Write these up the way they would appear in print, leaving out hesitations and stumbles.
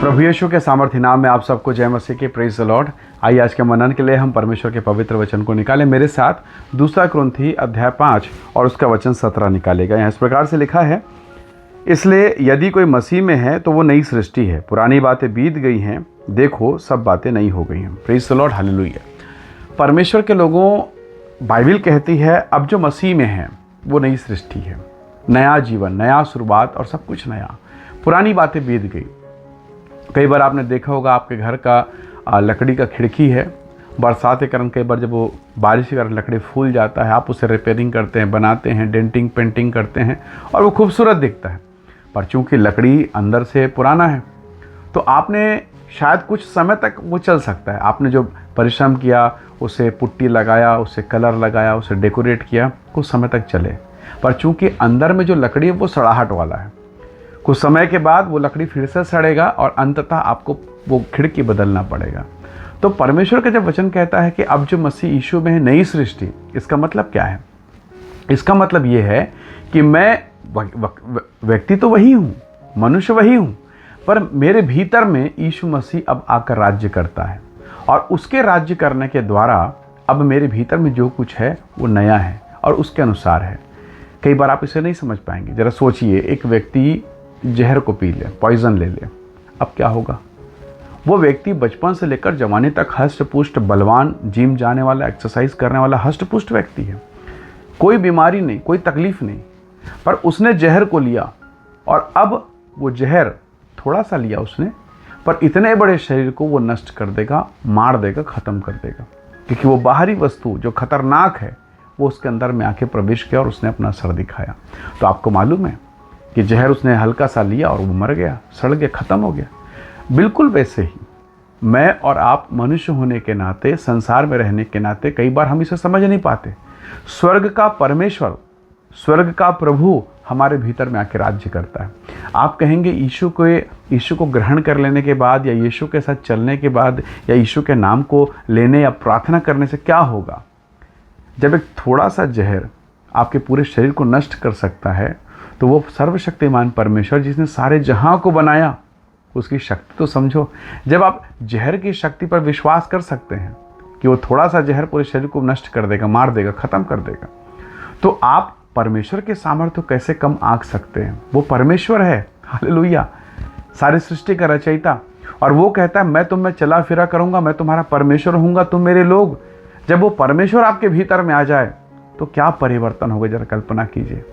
प्रभु यीशु के सामर्थ्य नाम में आप सबको जय मसीह की प्रेज द लॉर्ड। आइए आज के मनन के लिए हम परमेश्वर के पवित्र वचन को निकालें। मेरे साथ दूसरा कुरिन्थी अध्याय 5 और उसका वचन 17 निकालेगा। यहाँ इस प्रकार से लिखा है, इसलिए यदि कोई मसीह में है तो वो नई सृष्टि है, पुरानी बातें बीत गई हैं, देखो सब बातें नई हो गई हैं। Praise the Lord, hallelujah. परमेश्वर के लोगों, बाइबल कहती है अब जो मसीह में है वो नई सृष्टि है, नया जीवन, नया शुरुआत और सब कुछ नया। पुरानी बातें बीत गई। कई बार आपने देखा होगा आपके घर का लकड़ी का खिड़की है, बरसात के कारण कई बार जब वो बारिश के कारण लकड़ी फूल जाता है, आप उसे रिपेयरिंग करते हैं, बनाते हैं, डेंटिंग पेंटिंग करते हैं और वो खूबसूरत दिखता है। पर चूंकि लकड़ी अंदर से पुराना है तो आपने शायद कुछ समय तक वो चल सकता है। आपने जो परिश्रम किया, उसे पुट्टी लगाया, उसे कलर लगाया, उसे डेकोरेट किया, कुछ समय तक चले। पर चूंकि अंदर में जो लकड़ी है वो सड़ाहट वाला है, कुछ समय के बाद वो लकड़ी फिर से सड़ेगा और अंततः आपको वो खिड़की बदलना पड़ेगा। तो परमेश्वर का जब वचन कहता है कि अब जो मसीह यीशु में है नई सृष्टि, इसका मतलब क्या है? इसका मतलब ये है कि मैं व्यक्ति तो वही हूँ, मनुष्य वही हूँ, पर मेरे भीतर में यीशु मसीह अब आकर राज्य करता है और उसके राज्य करने के द्वारा अब मेरे भीतर में जो कुछ है वो नया है और उसके अनुसार है। कई बार आप इसे नहीं समझ पाएंगे। जरा सोचिए, एक व्यक्ति जहर को पी ले, पॉइजन ले ले, अब क्या होगा? वो व्यक्ति बचपन से लेकर जवानी तक हष्ट पुष्ट, बलवान, जिम जाने वाला, एक्सरसाइज करने वाला हष्ट पुष्ट व्यक्ति है, कोई बीमारी नहीं, कोई तकलीफ नहीं। पर उसने जहर को लिया और अब वो जहर थोड़ा सा लिया उसने, पर इतने बड़े शरीर को वो नष्ट कर देगा, मार देगा, ख़त्म कर देगा, क्योंकि वो बाहरी वस्तु जो खतरनाक है वो उसके अंदर में आके प्रवेश किया और उसने अपना सर दिखाया। तो आपको मालूम है कि जहर उसने हल्का सा लिया और वो मर गया, सड़ गया, ख़त्म हो गया। बिल्कुल वैसे ही मैं और आप मनुष्य होने के नाते, संसार में रहने के नाते कई बार हम इसे समझ नहीं पाते। स्वर्ग का परमेश्वर, स्वर्ग का प्रभु हमारे भीतर में आके राज्य करता है। आप कहेंगे यीशु को ग्रहण कर लेने के बाद या यीशु के साथ चलने के बाद या यीशु के नाम को लेने या प्रार्थना करने से क्या होगा? जब एक थोड़ा सा जहर आपके पूरे शरीर को नष्ट कर सकता है तो वो सर्वशक्तिमान परमेश्वर जिसने सारे जहां को बनाया, उसकी शक्ति तो समझो। जब आप जहर की शक्ति पर विश्वास कर सकते हैं कि वो थोड़ा सा जहर पूरे शरीर को नष्ट कर देगा, मार देगा, ख़त्म कर देगा, तो आप परमेश्वर के सामर्थ्य कैसे कम आंक सकते हैं? वो परमेश्वर है, हालेलुया, सारी सृष्टि का रचयिता। और वो कहता है मैं तुम में चला फिरा करूँगा, मैं तुम्हारा परमेश्वर होऊंगा, तुम मेरे लोग। जब वो परमेश्वर आपके भीतर में आ जाए तो क्या परिवर्तन होगा, जरा कल्पना कीजिए।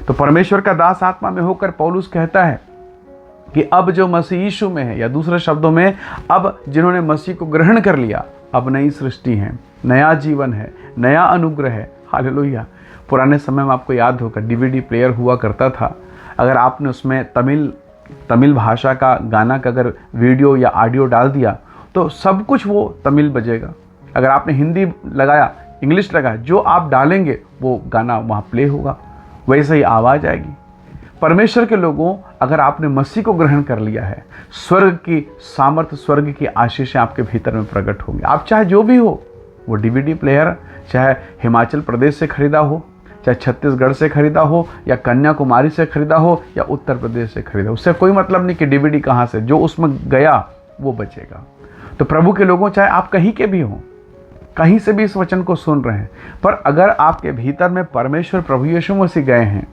तो परमेश्वर का दास आत्मा में होकर पौलुस कहता है कि अब जो मसीह यीशु में है, या दूसरे शब्दों में अब जिन्होंने मसीह को ग्रहण कर लिया, अब नई सृष्टि है, नया जीवन है, नया अनुग्रह है, हालेलुया। पुराने समय में आपको याद होगा डीवीडी प्लेयर हुआ करता था। अगर आपने उसमें तमिल भाषा का गाना का अगर वीडियो या ऑडियो डाल दिया तो सब कुछ वो तमिल बजेगा। अगर आपने हिंदी लगाया, इंग्लिश लगाया, जो आप डालेंगे वो गाना वहाँ प्ले होगा, वैसे ही आवाज़ आएगी। परमेश्वर के लोगों, अगर आपने मसीह को ग्रहण कर लिया है, स्वर्ग की सामर्थ्य, स्वर्ग की आशीषें आपके भीतर में प्रकट होंगी। आप चाहे जो भी हो, वो डीवीडी प्लेयर चाहे हिमाचल प्रदेश से खरीदा हो, चाहे छत्तीसगढ़ से खरीदा हो, या कन्याकुमारी से खरीदा हो, या उत्तर प्रदेश से खरीदा हो, उससे कोई मतलब नहीं कि डीवीडी कहाँ से, जो उसमें गया वो बचेगा। तो प्रभु के लोगों, चाहे आप कहीं के भी हों, कहीं से भी इस वचन को सुन रहे हैं, पर अगर आपके भीतर में परमेश्वर प्रभु यीशु मसीह गए हैं,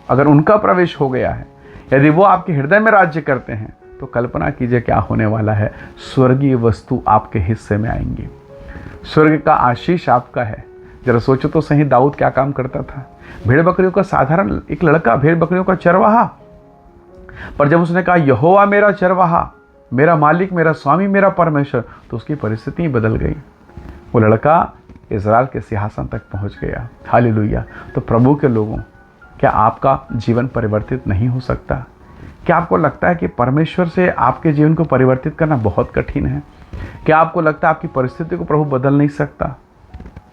अगर उनका प्रवेश हो गया है, यदि वो आपके हृदय में राज्य करते हैं, तो कल्पना कीजिए क्या होने वाला है। स्वर्गीय वस्तु आपके हिस्से में आएंगी, स्वर्ग का आशीष आपका है। जरा सोचो तो सही, दाऊद क्या काम करता था? भेड़ बकरियों का साधारण एक लड़का, भेड़ बकरियों का चरवाहा। पर जब उसने कहा यहोवा मेरा चरवाहा, मेरा मालिक, मेरा स्वामी, मेरा परमेश्वर, तो उसकी परिस्थिति बदल गई। वो लड़का इज़राइल के सिंहासन तक पहुंच गया, हालेलुया। तो प्रभु के लोगों, क्या आपका जीवन परिवर्तित नहीं हो सकता? क्या आपको लगता है कि परमेश्वर से आपके जीवन को परिवर्तित करना बहुत कठिन है? क्या आपको लगता है आपकी परिस्थिति को प्रभु बदल नहीं सकता?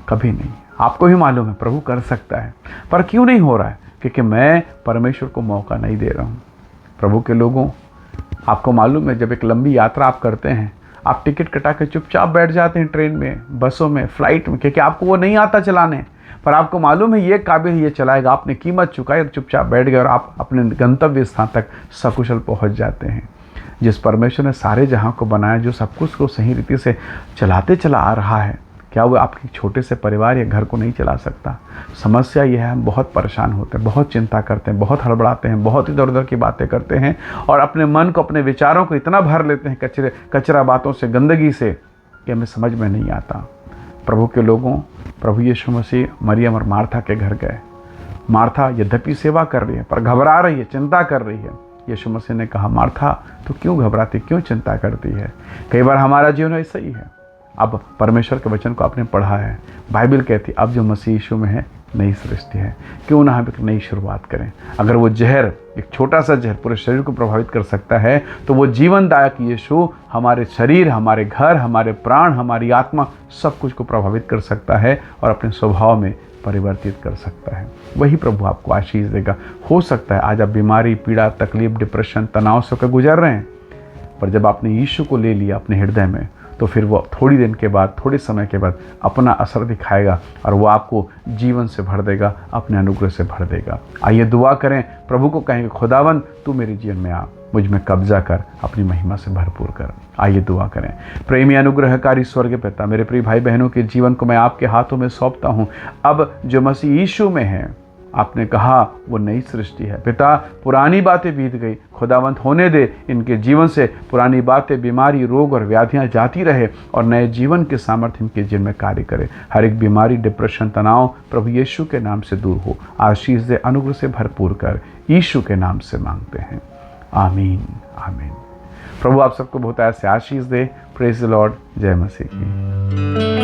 कभी नहीं। आपको भी मालूम है प्रभु कर सकता है, पर क्यों नहीं हो रहा है? क्योंकि मैं परमेश्वर को मौका नहीं दे रहा हूँ। प्रभु के लोगों, आपको मालूम है जब एक लंबी यात्रा आप करते हैं, आप टिकट कटा के चुपचाप बैठ जाते हैं, ट्रेन में, बसों में, फ्लाइट में, क्योंकि आपको वो नहीं आता चलाने, पर आपको मालूम है ये काबिल ये चलाएगा, आपने कीमत चुकाई और चुपचाप बैठ गए और आप अपने गंतव्य स्थान तक सकुशल पहुंच जाते हैं। जिस परमेश्वर ने सारे जहां को बनाया, जो सब कुछ को सही रीति से चलाते चला आ रहा है, क्या वो आपके छोटे से परिवार या घर को नहीं चला सकता? समस्या यह है, हम बहुत परेशान होते हैं, बहुत चिंता करते हैं, बहुत हड़बड़ाते हैं, बहुत इधर उधर की बातें करते हैं और अपने मन को, अपने विचारों को इतना भर लेते हैं कचरा बातों से, गंदगी से, कि हमें समझ में नहीं आता। प्रभु के लोगों, प्रभु यीशु मसीह मरियम और मार्था के घर गए। मार्था यद्यपि सेवा कर रही है पर घबरा रही है, चिंता कर रही है। यीशु मसीह ने कहा, मार्था तो क्यों घबराती, क्यों चिंता करती है? कई बार हमारा जीवन ऐसा ही है। अब परमेश्वर के वचन को आपने पढ़ा है, बाइबल कहती है अब जो मसीह यीशु में है नई सृष्टि है, क्यों ना हम एक नई शुरुआत करें। अगर वो जहर, एक छोटा सा जहर पूरे शरीर को प्रभावित कर सकता है, तो वो जीवनदायक यीशु हमारे शरीर, हमारे घर, हमारे प्राण, हमारी आत्मा, सब कुछ को प्रभावित कर सकता है और अपने स्वभाव में परिवर्तित कर सकता है। वही प्रभु आपको आशीष देगा। हो सकता है आज आप बीमारी, पीड़ा, तकलीफ, डिप्रेशन, तनाव से होकर गुजर रहे हैं, पर जब आपने यीशु को ले लिया अपने हृदय में, तो फिर वो थोड़ी दिन के बाद, थोड़े समय के बाद अपना असर दिखाएगा और वो आपको जीवन से भर देगा, अपने अनुग्रह से भर देगा। आइए दुआ करें, प्रभु को कहेंगे, खुदावन तू मेरे जीवन में आ, मुझ में कब्जा कर, अपनी महिमा से भरपूर कर। आइए दुआ करें। प्रेमी अनुग्रहकारी स्वर्ग पिता, मेरे प्रिय भाई बहनों के जीवन को मैं आपके हाथों में सौंपता हूँ। अब जो मसीह यीशु में है, आपने कहा वो नई सृष्टि है। पिता, पुरानी बातें बीत गई, खुदावंत होने दे इनके जीवन से पुरानी बातें, बीमारी, रोग और व्याधियां जाती रहे और नए जीवन के सामर्थ्य इनके जीवन में कार्य करे। हर एक बीमारी, डिप्रेशन, तनाव प्रभु यीशु के नाम से दूर हो। आशीष दे, अनुग्रह से भरपूर कर, यीशु के नाम से मांगते हैं, आमीन आमीन। प्रभु आप सबको बहुत ऐसे आशीष दे। Praise the Lord. जय मसीह की।